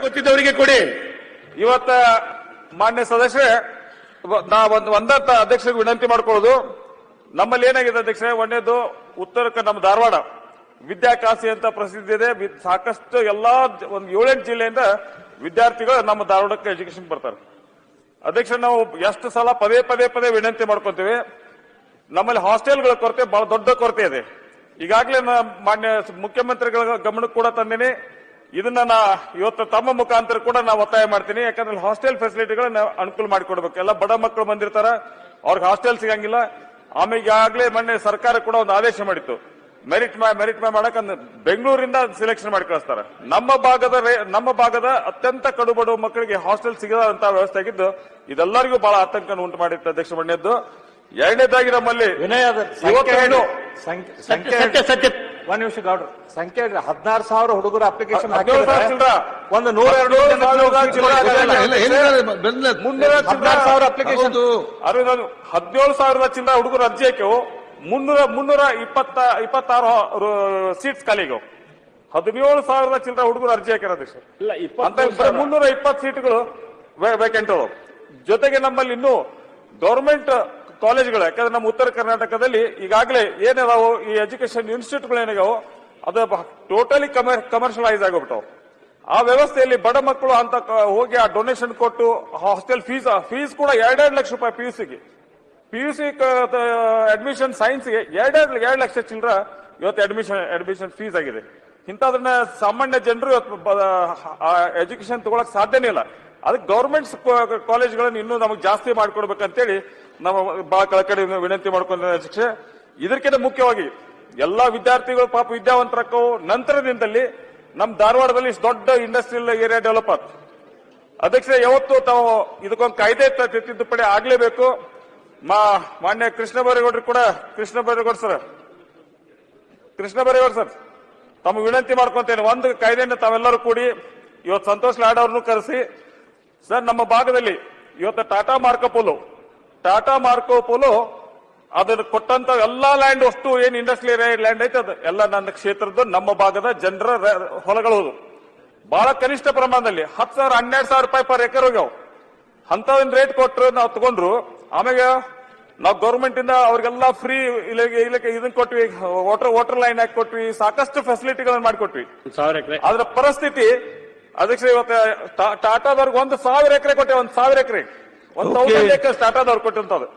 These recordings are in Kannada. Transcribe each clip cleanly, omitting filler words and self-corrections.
ಗೊತ್ತಿದ್ದವರಿಗೆ ಕೊಡಿ. ಇವತ್ತ ಮಾನ್ಯ ಸದಸ್ಯರೇ, ಒಂದತ್ತ ಅಧ್ಯಕ್ಷರಿಗೆ ವಿನಂತಿ ಮಾಡ್ಕೊಳ್ಳೋದು, ನಮ್ಮಲ್ಲಿ ಏನಾಗಿದೆ ಅಧ್ಯಕ್ಷರೇ, ಒಂದೇದು ಉತ್ತರಕ್ಕೆ ನಮ್ಮ ಧಾರವಾಡ ವಿದ್ಯಾಕಾಶಿ ಅಂತ ಪ್ರಸಿದ್ಧಿ ಇದೆ. ಸಾಕಷ್ಟು ಎಲ್ಲಾ ಒಂದು 7-8 ಜಿಲ್ಲೆಯಿಂದ ವಿದ್ಯಾರ್ಥಿಗಳು ನಮ್ಮ ಧಾರವಾಡಕ್ಕೆ ಎಜುಕೇಶನ್ ಬರ್ತಾರೆ. ಅಧ್ಯಕ್ಷ, ನಾವು ಎಷ್ಟು ಸಲ ಪದೇ ಪದೇ ಪದೇ ವಿನಂತಿ ಮಾಡ್ಕೊತೀವಿ. ನಮ್ಮಲ್ಲಿ ಹಾಸ್ಟೆಲ್ಗಳ ಕೊರತೆ ಬಹಳ ದೊಡ್ಡ ಕೊರತೆ ಇದೆ. ಈಗಾಗಲೇ ಮಾನ್ಯ ಮುಖ್ಯಮಂತ್ರಿಗಳ ಗಮನಕ್ಕೆ ಕೂಡ ತಂದಿನಿ. ಇದನ್ನ ಇವತ್ತು ತಮ್ಮ ಮುಖಾಂತರ ಕೂಡ ನಾವು ಒತ್ತಾಯ ಮಾಡ್ತೀನಿ. ಯಾಕಂದ್ರೆ ಹಾಸ್ಟೆಲ್ ಫೆಸಿಲಿಟಿಗಳನ್ನ ಅನುಕೂಲ ಮಾಡಿಕೊಡ್ಬೇಕು. ಎಲ್ಲ ಬಡ ಮಕ್ಕಳು ಬಂದಿರ್ತಾರ, ಅವ್ರಿಗೆ ಹಾಸ್ಟೆಲ್ ಸಿಗಂಗಿಲ್ಲ. ಆಮೇಲೆ ಈಗಾಗಲೇ ಮೊನ್ನೆ ಸರ್ಕಾರ ಕೂಡ ಒಂದು ಆದೇಶ ಮಾಡಿತ್ತು, ಮೆರಿಟ್ ಮಾಡಕ್ ಬೆಂಗಳೂರಿಂದ ಸೆಲೆಕ್ಷನ್ ಮಾಡಿ ಕಳಿಸ್ತಾರೆ. ನಮ್ಮ ಭಾಗದ ಅತ್ಯಂತ ಕಡುಬಡು ಮಕ್ಕಳಿಗೆ ಹಾಸ್ಟೆಲ್ ಸಿಗದಂತ ವ್ಯವಸ್ಥೆ ಆಗಿದ್ದು ಇದೆಲ್ಲರಿಗೂ ಬಹಳ ಆತಂಕ ಉಂಟು ಮಾಡಿತ್ತು ಅಧ್ಯಕ್ಷ ಮಣ್ಯದ್ದು. ಎರಡನೇದಾಗಿ ನಮ್ಮಲ್ಲಿ ಒಂದ್ ನಿಮಿಷ ಗೌಡ್ರು, ಸಂಖ್ಯೆ 16,000 ಹುಡುಗರು ಅಪ್ಲಿಕೇಶನ್ ಹಾಕಿದ್ರೆ ಒಂದು 17,000 ಅಪ್ಲಿಕೇಶನ್ 17,000 ಚಿಲ್ಲರ ಹುಡುಗರು ಅರ್ಜಿ ಹಾಕ್ಯವು. 326 ಸೀಟ್ಸ್ ಖಾಲಿಗವು. 17,000 ಚಿಲ್ಲರ ಹುಡುಗರು ಅರ್ಜಿ ಹಾಕ್ಯಾರ ಅಧ್ಯಕ್ಷ. 320 ಸೀಟ್ಗಳು ವೇಕೆಂಟ್ ಅವು. ಜೊತೆಗೆ ನಮ್ಮಲ್ಲಿ ಇನ್ನೂ ಗವರ್ಮೆಂಟ್ ಕಾಲೇಜ್ಗಳು, ಯಾಕಂದ್ರೆ ನಮ್ಮ ಉತ್ತರ ಕರ್ನಾಟಕದಲ್ಲಿ ಈಗಾಗಲೇ ಏನಿದಾವು ಈ ಎಜುಕೇಶನ್ ಇನ್ಸ್ಟಿಟ್ಯೂಟ್ಗಳು ಏನಿದಾವು ಅದು ಟೋಟಲಿ ಕಮರ್ಷಿಯಲೈಸ್ ಆಗೋಗ್ಬಿಟ್ಟವು. ಆ ವ್ಯವಸ್ಥೆಯಲ್ಲಿ ಬಡ ಮಕ್ಕಳು ಅಂತ ಹೋಗಿ ಆ ಡೊನೇಷನ್ ಕೊಟ್ಟು ಹಾಸ್ಟೆಲ್ ಫೀಸ್ ಕೂಡ 2.5 ಲಕ್ಷ ರೂಪಾಯಿ ಪಿಯುಸಿ ಅಡ್ಮಿಷನ್ ಸೈನ್ಸ್ಗೆ 2 ಲಕ್ಷ ಚಿಲ್ಲರ ಇವತ್ತು ಅಡ್ಮಿಷನ್ ಫೀಸ್ ಆಗಿದೆ. ಇಂಥದನ್ನ ಸಾಮಾನ್ಯ ಜನರು ಇವತ್ತು ಎಜುಕೇಶನ್ ತಗೊಳಕ್ ಸಾಧ್ಯನೇ ಇಲ್ಲ. ಅದಕ್ಕೆ ಗವರ್ಮೆಂಟ್ ಕಾಲೇಜ್ಗಳನ್ನ ಇನ್ನೂ ನಮಗೆ ಜಾಸ್ತಿ ಮಾಡ್ಕೊಡ್ಬೇಕಂತೇಳಿ ನಾವು ಬಹಳ ಕಳಕಳಿ ವಿನಂತಿ ಮಾಡ್ಕೊಂಡ ಅಧ್ಯಕ್ಷ. ಇದಕ್ಕಿಂತ ಮುಖ್ಯವಾಗಿ ಎಲ್ಲಾ ವಿದ್ಯಾರ್ಥಿಗಳು ಪಾಪ ವಿದ್ಯಾವಂತರಕ್ಕವು ನಂತರದಿಂದಲೇ ನಮ್ಮ ಧಾರವಾಡದಲ್ಲಿ ದೊಡ್ಡ ಇಂಡಸ್ಟ್ರಿಯಲ್ ಏರಿಯಾ ಡೆವಲಪ್ ಆಯ್ತು ಅಧ್ಯಕ್ಷ. ಯಾವತ್ತು ತಾವು ಇದಕ್ಕೊಂದು ಕಾಯ್ದೆ ತಿದ್ದುಪಡಿ ಆಗ್ಲೇಬೇಕು. ಮಾನ್ಯ ಕೃಷ್ಣ ಬೈರೇಗೌಡ ಸರ್ ತಮ್ಮ ವಿನಂತಿ ಮಾಡ್ಕೊಂತೇನೆ, ಒಂದು ಕಾಯ್ದೆಯನ್ನು ತಾವೆಲ್ಲರೂ ಕೂಡಿ ಇವತ್ತು ಸಂತೋಷ್ ಲಾಡ್ ಅವ್ರನ್ನು ಕರೆಸಿ ಸರ್, ನಮ್ಮ ಭಾಗದಲ್ಲಿ ಇವತ್ತು ಟಾಟಾ ಮಾರ್ಕೋ ಪೋಲೋ ಅದನ್ನು ಕೊಟ್ಟಂತ ಎಲ್ಲಾ ಲ್ಯಾಂಡ್ ಅಷ್ಟು ಏನ್ ಇಂಡಸ್ಟ್ರಿಯಲ್ ಲ್ಯಾಂಡ್ ಐತೆ ಅದು ಎಲ್ಲ ನನ್ನ ಕ್ಷೇತ್ರದ ನಮ್ಮ ಭಾಗದ ಜನರ ಹೊಲಗಳು ಬಹಳ ಕನಿಷ್ಠ ಪ್ರಮಾಣದಲ್ಲಿ 10,000-12,000 ರೂಪಾಯಿ ಪರ್ ಎಕರ್ ಹೋಗ್ಯಾವ. ಅಂತವನ್ ರೇಟ್ ಕೊಟ್ಟರು ನಾವು ತಗೊಂಡ್ರು. ಆಮೇಲೆ ನಾವು ಗೌರ್ಮೆಂಟ್ ಇಂದ ಅವ್ರಿಗೆಲ್ಲ ಫ್ರೀ ಇದನ್ನ ಕೊಟ್ವಿ, ವಾಟರ್ ಲೈನ್ ಹಾಕಿ ಕೊಟ್ವಿ, ಸಾಕಷ್ಟು ಫೆಸಿಲಿಟಿಗಳನ್ನ ಮಾಡಿಕೊಟ್ವಿ. ಅದ್ರ ಪರಿಸ್ಥಿತಿ ಅಧ್ಯಕ್ಷ ಇವತ್ತು ಟಾಟಾದವ್ರಿಗೆ 1,000 ಎಕರೆ ಕೊಟ್ಟೆ, 1,000 ಎಕರೆ 1,000 ಎಕರೆ ಟಾಟಾದವ್ರು ಕೊಟ್ಟಂತದ್ದು.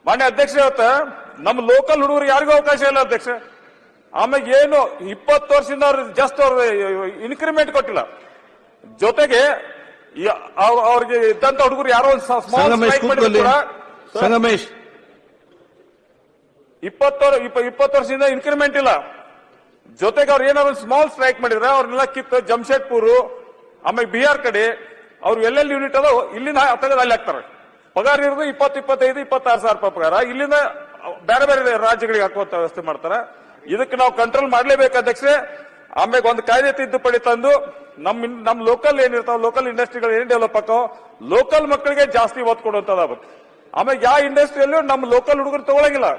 ಮಾನ್ಯ ಅಧ್ಯಕ್ಷ, ಇವತ್ತು ನಮ್ಮ ಲೋಕಲ್ ಹುಡುಗರು ಯಾರಿಗೂ ಅವಕಾಶ ಇಲ್ಲ ಅಧ್ಯಕ್ಷ. ಆಮೇಲೆ ಏನು 20 ವರ್ಷದಿಂದ ಅವ್ರು ಜಸ್ಟ್ ಅವ್ರ ಇನ್ಕ್ರಿಮೆಂಟ್ ಕೊಟ್ಟಿಲ್ಲ. ಜೊತೆಗೆ ಅವ್ರಿಗೆ ಇದ್ದಂತ ಹುಡುಗರು ಯಾರೋ ಒಂದು ಸ್ಮಾಲ್ ಸ್ಟ್ರೈಕ್ ಮಾಡಿದ್ರು, 20 ವರ್ಷದಿಂದ ಇನ್ಕ್ರಿಮೆಂಟ್ ಇಲ್ಲ. ಜೊತೆಗೆ ಅವ್ರು ಏನಾದ್ರು ಸ್ಮಾಲ್ ಸ್ಟ್ರೈಕ್ ಮಾಡಿದ್ರೆ ಅವ್ರನ್ನೆಲ್ಲ ಕಿತ್ತು ಜಮ್ಶೆಡ್ಪುರ್ ಆಮೇಲೆ ಬಿಹಾರ್ ಕಡೆ ಅವ್ರು ಎಲ್ಲೆಲ್ಲಿ ಯೂನಿಟ್ ಅದ ಇಲ್ಲಿಂದ ತೆಗೆದು ಅಲ್ಲಿ ಹಾಕ್ತಾರೆ. ಪಗಾರ ಇರೋದು 25,000-26,000 ರೂಪಾಯಿ ಪಗಾರ. ಇಲ್ಲಿಂದ ಬೇರೆ ಬೇರೆ ರಾಜ್ಯಗಳಿಗೆ ಹಾಕುವಂತ ವ್ಯವಸ್ಥೆ ಮಾಡ್ತಾರೆ. ಇದಕ್ಕೆ ನಾವು ಕಂಟ್ರೋಲ್ ಮಾಡಲೇಬೇಕು ಅಧ್ಯಕ್ಷೆ. ಆಮೇಲೆ ಒಂದು ಕಾಯ್ದೆ ತಿದ್ದುಪಡಿ ತಂದು ನಮ್ ಲೋಕಲ್ ಏನಿರ್ತಾವ, ಲೋಕಲ್ ಇಂಡಸ್ಟ್ರಿಗಳು ಏನ್ ಡೆವಲಪ್ ಆಕಾವ, ಲೋಕಲ್ ಮಕ್ಕಳಿಗೆ ಜಾಸ್ತಿ ಒತ್ತು ಕೊಡುವಂತದಾಗುತ್ತೆ. ಆಮೇಲೆ ಯಾವ ಇಂಡಸ್ಟ್ರಿಯಲ್ಲೂ ನಮ್ಮ ಲೋಕಲ್ ಹುಡುಗರು ತಗೊಳಂಗಿಲ್ಲ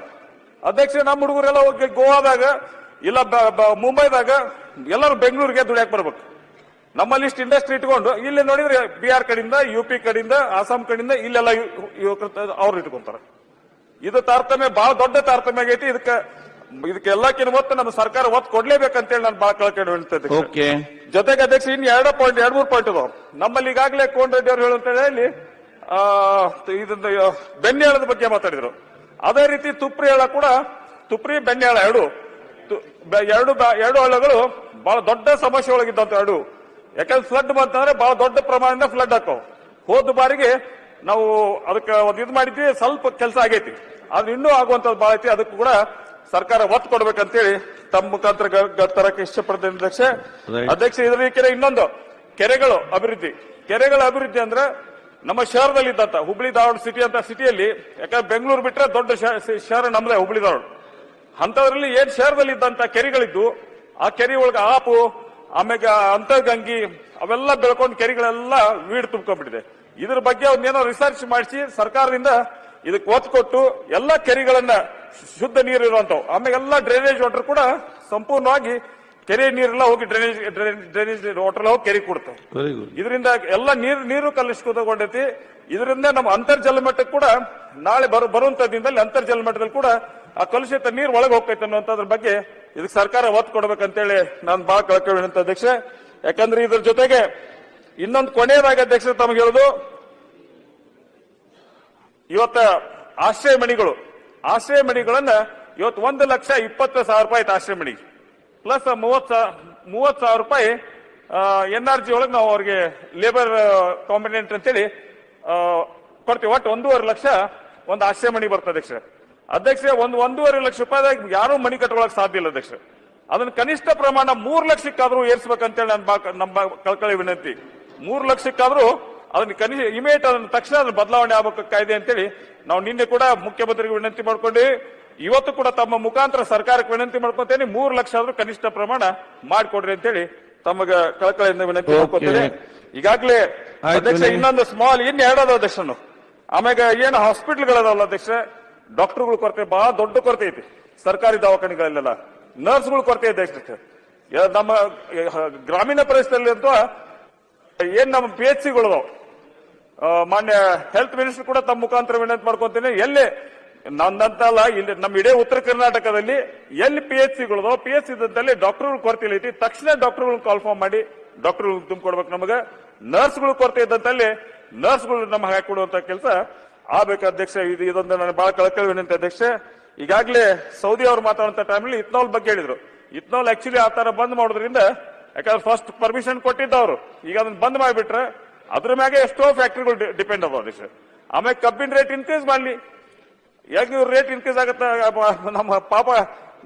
ಅಧ್ಯಕ್ಷ. ನಮ್ಮ ಹುಡುಗರೆಲ್ಲ ಹೋಗಿ ಗೋವಾದಾಗ ಇಲ್ಲ ಮುಂಬೈದಾಗ ಎಲ್ಲರೂ ಬೆಂಗಳೂರಿಗೆ ದುಡಿಯಾಕ್ ಬರ್ಬೇಕು. ನಮ್ಮಲ್ಲಿ ಇಷ್ಟು ಇಂಡಸ್ಟ್ರಿ ಇಟ್ಕೊಂಡು ಇಲ್ಲಿ ನೋಡಿದ್ರೆ ಬಿಹಾರ್ ಕಡೆಯಿಂದ, ಯುಪಿ ಕಡೆಯಿಂದ, ಆಸಾಂ ಕಡೆಯಿಂದ ಇಲ್ಲೆಲ್ಲ ಅವ್ರು ಇಟ್ಕೊಂತಾರೆ. ಇದು ತಾರತಮ್ಯ, ಬಹಳ ದೊಡ್ಡ ತಾರತಮ್ಯ ಆಗೈತಿ. ಇದಕ್ಕೆ ಎಲ್ಲಕ್ಕಿಂತ ಮೊತ್ತ ನಮ್ಮ ಸರ್ಕಾರ ಒತ್ತು ಕೊಡ್ಲೇಬೇಕಂತೇಳಿ ನಾನು ಬಹಳ ಕಳ್ಕೊಂಡು ಹೇಳ್ತೇನೆ. ಜೊತೆಗೆ ಅಧ್ಯಕ್ಷ ಇನ್ನು 2 ಪಾಯಿಂಟ್ ಅದಾವ ನಮ್ಮಲ್ಲಿ. ಈಗಾಗಲೇ ಕೋನ್ ರೆಡ್ಡಿ ಅವರು ಹೇಳುವಂತ ಹೇಳಿ ಇದನ್ನ ಬೆನ್ನೇಳದ ಬಗ್ಗೆ ಮಾತಾಡಿದ್ರು. ಅದೇ ರೀತಿ ತುಪ್ರಿ ಬೆನ್ನೇಳ ಎರಡು ಹಳ್ಳಗಳು ಬಹಳ ದೊಡ್ಡ ಸಮಸ್ಯೆ ಒಳಗಿದ್ದಂತ ಎರಡು. ಯಾಕಂದ್ರೆ ಫ್ಲಡ್ ಬಂತಂದ್ರೆ ಬಹಳ ದೊಡ್ಡ ಪ್ರಮಾಣದಿಂದ ಫ್ಲಡ್ ಹಾಕವು. ಹೋದ ಬಾರಿಗೆ ನಾವು ಅದಕ್ಕೆ ಒಂದು ಇದು ಮಾಡಿದ್ವಿ, ಸ್ವಲ್ಪ ಕೆಲಸ ಆಗೈತಿ. ಆದ್ರೆ ಇನ್ನೂ ಆಗುವಂತದ್ದು ಬಹಳ ಐತಿ. ಅದಕ್ಕೂ ಕೂಡ ಸರ್ಕಾರ ಒತ್ತು ಕೊಡ್ಬೇಕಂತೇಳಿ ತಮ್ಮ ಮುಖಾಂತರ ತರಕ್ಕೆ ಇಷ್ಟಪಡ್ತೇನೆ ಅಧ್ಯಕ್ಷ. ಇದರ ಇನ್ನೊಂದು ಕೆರೆಗಳ ಅಭಿವೃದ್ಧಿ ಅಂದ್ರೆ ನಮ್ಮ ಶಹರದಲ್ಲಿ ಇದ್ದಂತ ಹುಬ್ಳಿ ಧಾರವಾಡ ಸಿಟಿ ಅಂತ ಸಿಟಿಯಲ್ಲಿ, ಯಾಕಂದ್ರೆ ಬೆಂಗಳೂರು ಬಿಟ್ರೆ ದೊಡ್ಡ ಶಹರ ನಮ್ದೇ ಹುಬ್ಳಿ ಧಾರವಾಡ. ಅಂತದ್ರಲ್ಲಿ ಏನ್ ಶಹರದಲ್ಲಿ ಇದ್ದಂತ ಕೆರೆಗಳಿದ್ದು ಆ ಕೆರೆ ಒಳಗೆ ಆಪು ಆಮೇಲೆ ಅಂತರ್ಗಂಗಿ ಅವೆಲ್ಲ ಬೆಳ್ಕೊಂಡು ಕೆರೆಗಳೆಲ್ಲ ವೀಡ್ ತುಂಬ್ಕೊಂಡ್ಬಿಟ್ಟಿದೆ. ಇದ್ರ ಬಗ್ಗೆ ಒಂದೇನೋ ರಿಸರ್ಚ್ ಮಾಡಿಸಿ ಸರ್ಕಾರದಿಂದ ಇದಕ್ಕೆ ಒತ್ತು ಕೊಟ್ಟು ಎಲ್ಲ ಕೆರೆಗಳನ್ನ ಶುದ್ಧ ನೀರು ಇರುವಂತವು, ಆಮೇಲೆ ಎಲ್ಲ ಡ್ರೈನೇಜ್ ವಾಟರ್ ಕೂಡ ಸಂಪೂರ್ಣವಾಗಿ ಕೆರೆ ನೀರೆಲ್ಲ ಹೋಗಿ ಡ್ರೈನೇಜ್ ವಾಟರ್ ಹೋಗಿ ಕೆರೆ ಕೊಡುತ್ತೆ. Very good. ಇದರಿಂದ ಎಲ್ಲ ನೀರು ಕಲುಷಿತಗೊಂಡೈತಿ. ಇದರಿಂದ ನಮ್ಮ ಅಂತರ್ಜಲ ಮಟ್ಟಕ್ಕೆ ಕೂಡ ನಾಳೆ ಬರುವಂತ ದಿನದಲ್ಲಿ ಅಂತರ್ಜಲ ಮಟ್ಟದಲ್ಲಿ ಕೂಡ ಆ ಕಲುಷಿತ ನೀರು ಒಳಗೆ ಹೋಗ್ತೈತೆ ಅನ್ನುವಂಥದ್ರ ಬಗ್ಗೆ ಇದಕ್ಕೆ ಸರ್ಕಾರ ಒತ್ತು ಕೊಡ್ಬೇಕಂತೇಳಿ ನಾನು ಬಹಳ ಕಳ್ಕೊಳ್ಳಿ ಅಧ್ಯಕ್ಷ. ಯಾಕಂದ್ರೆ ಇದ್ರ ಜೊತೆಗೆ ಇನ್ನೊಂದು ಕೊನೆಯದಾಗಿ ಅಧ್ಯಕ್ಷ ತಮಗೆ ಹೇಳುದು, ಇವತ್ತ ಆಶ್ರಯ ಮಣಿಗಳನ್ನ ಇವತ್ತು 1,20,000 ರೂಪಾಯಿ ಆಶ್ರಯ ಮಣಿ ಪ್ಲಸ್ 30,000 ರೂಪಾಯಿ NRG ಒಳಗೆ ನಾವು ಅವ್ರಿಗೆ ಲೇಬರ್ ಕಾಂಪಿಟೆಂಟ್ ಅಂತೇಳಿ ಕೊಡ್ತೀವಿ. ಒಟ್ಟು 1.5 ಲಕ್ಷ ಒಂದು ಆಶ್ರಯ ಮಣಿ ಬರ್ತದೆ ಅಧ್ಯಕ್ಷ. 1.5 ಲಕ್ಷ ರೂಪಾಯಿದಾಗ ಯಾರು ಮಣಿ ಕಟ್ಕೊಳಕ್ ಸಾಧ್ಯ ಇಲ್ಲ ಅಧ್ಯಕ್ಷ. ಅದನ್ನ ಕನಿಷ್ಠ ಪ್ರಮಾಣ 3 ಲಕ್ಷಕ್ಕಾದ್ರೂ ಏರ್ಸ್ಬೇಕಂತೇಳಿ ನಮ್ಮ ಕಳ್ಕಳಿ ವಿನಂತಿ. 3 ಲಕ್ಷಕ್ಕಾದ್ರೂ ಅದನ್ನ ಕನಿಷ್ಠ ಇಮಿಡಿಯೇಟ್ ಅದನ್ನ ತಕ್ಷಣ ಅದನ್ನ ಬದಲಾವಣೆ ಆಗಬೇಕು ಕಾಯ್ದೆ ಅಂತೇಳಿ ನಾವು ನಿನ್ನೆ ಕೂಡ ಮುಖ್ಯಮಂತ್ರಿಗೆ ವಿನಂತಿ ಮಾಡ್ಕೊಂಡ್ವಿ. ಇವತ್ತು ಕೂಡ ತಮ್ಮ ಮುಖಾಂತರ ಸರ್ಕಾರಕ್ಕೆ ವಿನಂತಿ ಮಾಡ್ಕೊಂತೇನೆ 3 ಲಕ್ಷ ಆದ್ರೂ ಕನಿಷ್ಠ ಪ್ರಮಾಣ ಮಾಡಿಕೊಡ್ರಿ ಅಂತೇಳಿ ತಮಗ ಕಳಕಳಿಯಿಂದ ವಿನಂತಿ ಮಾಡ್ಕೊತೇನೆ. ಈಗಾಗಲೇ ಅಧ್ಯಕ್ಷ ಇನ್ನೊಂದು ಸ್ಮಾಲ್ ಎರಡದ ಅಧ್ಯಕ್ಷನು ಆಮ್ಯಾಗ ಏನು ಹಾಸ್ಪಿಟಲ್ಗಳದಾವಲ್ಲ ಅಧ್ಯಕ್ಷ, ಡಾಕ್ಟರ್ಗಳು ಕೊರತೆ ಬಹಳ ದೊಡ್ಡ ಕೊರತೆ ಐತಿ ಸರ್ಕಾರಿ ದವಾಖಾನೆಗಳಲ್ಲೆಲ್ಲ. ನರ್ಸ್ಗಳು ಕೊರತೆ ಇದೆ ಅಧ್ಯಕ್ಷ. ನಮ್ಮ ಗ್ರಾಮೀಣ ಪ್ರದೇಶದಲ್ಲಿ ಅಂತೂ ಏನ್ ನಮ್ಮ PHCಗಳು ಮಾನ್ಯ ಹೆಲ್ತ್ ಮಿನಿಸ್ಟರ್ ಕೂಡ ತಮ್ಮ ಮುಖಾಂತರ ವಿನಂತಿ ಮಾಡ್ಕೊಂತೇನೆ. ಎಲ್ಲಿ ನಂದಂತಲ್ಲ, ಇಲ್ಲಿ ನಮ್ಮ ಇಡೀ ಉತ್ತರ ಕರ್ನಾಟಕದಲ್ಲಿ ಎಲ್ಲಿ PHCಗಳು PHC ಇದ್ದಲ್ಲಿ ಡಾಕ್ಟರ್ಗಳು ಕೊರತೆ ಐತಿ, ತಕ್ಷಣ ಡಾಕ್ಟರ್ಗಳು ಕಾಲ್ಫಾರ್ಮ್ ಮಾಡಿ ಡಾಕ್ಟರ್ಗಳು ತುಂಬಿಕೊಡ್ಬೇಕು. ನಮಗೆ ನರ್ಸ್ಗಳು ಕೊರತೆ ಇದ್ದಂತಲ್ಲಿ ನರ್ಸ್ಗಳು ನಮಗೆ ಹಾಕಿಕೊಡುವಂತ ಕೆಲಸ ಆಗ್ಬೇಕು ಅಧ್ಯಕ್ಷ. ಇದೊಂದು ನಾನು ಬಹಳ ಕಳಕಳಿ ವಿನಂತಿ ಅಧ್ಯಕ್ಷ. ಈಗಾಗಲೇ ಸೌದಿ ಅವರು ಮಾತಾಡುವಂತ ಟೈಮಲ್ಲಿ ಇಥನಾಲ್ ಬಗ್ಗೆ ಹೇಳಿದ್ರು. ಇಥನಾಲ್ ಆಕ್ಚುಲಿ ಆ ತರ ಬಂದ್ ಮಾಡೋದ್ರಿಂದ, ಯಾಕಂದ್ರೆ ಫಸ್ಟ್ ಪರ್ಮಿಷನ್ ಕೊಟ್ಟಿದ್ದವರು, ಈಗ ಅದನ್ನ ಬಂದ್ ಮಾಡಿಬಿಟ್ರೆ ಅದ್ರ ಮ್ಯಾಗೆ ಎಷ್ಟೋ ಫ್ಯಾಕ್ಟರಿಗಳು ಡಿಪೆಂಡ್ ಅದಾವ ಅಧ್ಯಕ್ಷ. ಆಮೇಲೆ ಕಬ್ಬಿನ ರೇಟ್ ಇನ್ಕ್ರೀಸ್ ಮಾಡ್ಲಿ, ಯಾಕೆ ಇವ್ರ ರೇಟ್ ಇನ್ಕ್ರೀಸ್ ಆಗತ್ತ? ನಮ್ಮ ಪಾಪ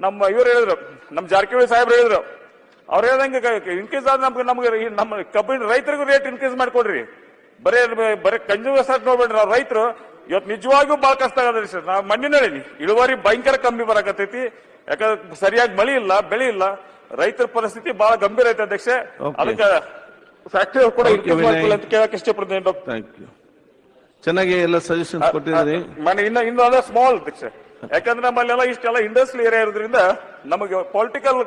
ನಮ್ಮ ಇವ್ರು ಹೇಳಿದ್ರು, ನಮ್ಮ ಜಾರಕಿಹೊಳಿ ಸಾಹೇಬ್ರು ಹೇಳಿದ್ರು, ಅವ್ರು ಹೇಳ್ದಂಗೆ ಇನ್ಕ್ರೀಸ್ ಆದ ನಮ್ಗೆ ನಮ್ಮ ಕಬ್ಬಿನ ರೈತರಿಗೂ ರೇಟ್ ಇನ್ಕ್ರೀಸ್ ಮಾಡ್ಕೊಡ್ರಿ. ಬರೀ ಕನ್ಸ್ಯೂಮರ್ಸ್ ಆಗಿ ನೋಡ್ಬೇಡ್ರಿ. ನಾವು ರೈತರು ಇವತ್ತು ನಿಜವಾಗಿಯೂ ಬಹಳ ಕಷ್ಟ ಆಗದ್ರಿ ಸರ್. ನಾವು ಮಣ್ಣಿನ ಹೇಳಿ ಇಳುವರಿ ಭಯಂಕರ ಕಮ್ಮಿ ಬರಾಕತ್ತೈತಿ. ಯಾಕಂದ್ರೆ ಸರಿಯಾಗಿ ಮಳಿ ಇಲ್ಲ, ಬೆಳೆ ಇಲ್ಲ, ರೈತರ ಪರಿಸ್ಥಿತಿ ಬಹಳ ಗಂಭೀರ ಐತೆ ಅಧ್ಯಕ್ಷ. ಅದಕ್ಕೆ ಫ್ಯಾಕ್ಟರಿ ಕೂಡ ಇನ್ಕ್ರೀಸ್ ಮಾಡ್ಕೊಳ್ಳಿ ಅಂತ ಕೇಳಕ್ ಇಷ್ಟಪಡ್ತೀನಿ ಡಾಕ್ಟರ್. Thank you. ಚೆನ್ನಾಗಿ ಎಲ್ಲ ಸಜೆಷನ್ಸ್ ಕೊಟ್ಟಿದ್ದೀರಿ. ಇನ್ನು ಅದ ಸ್ಮಾಲ್ ಅಧ್ಯಕ್ಷ, ಯಾಕಂದ್ರೆ ನಮ್ಮಲ್ಲೆಲ್ಲ ಇಷ್ಟೆಲ್ಲ ಇಂಡಸ್ಟ್ರಿಯಲ್ ಏರಿಯಾ ಇರೋದ್ರಿಂದ ನಮಗೆ ಪೊಲಿಟಿಕಲ್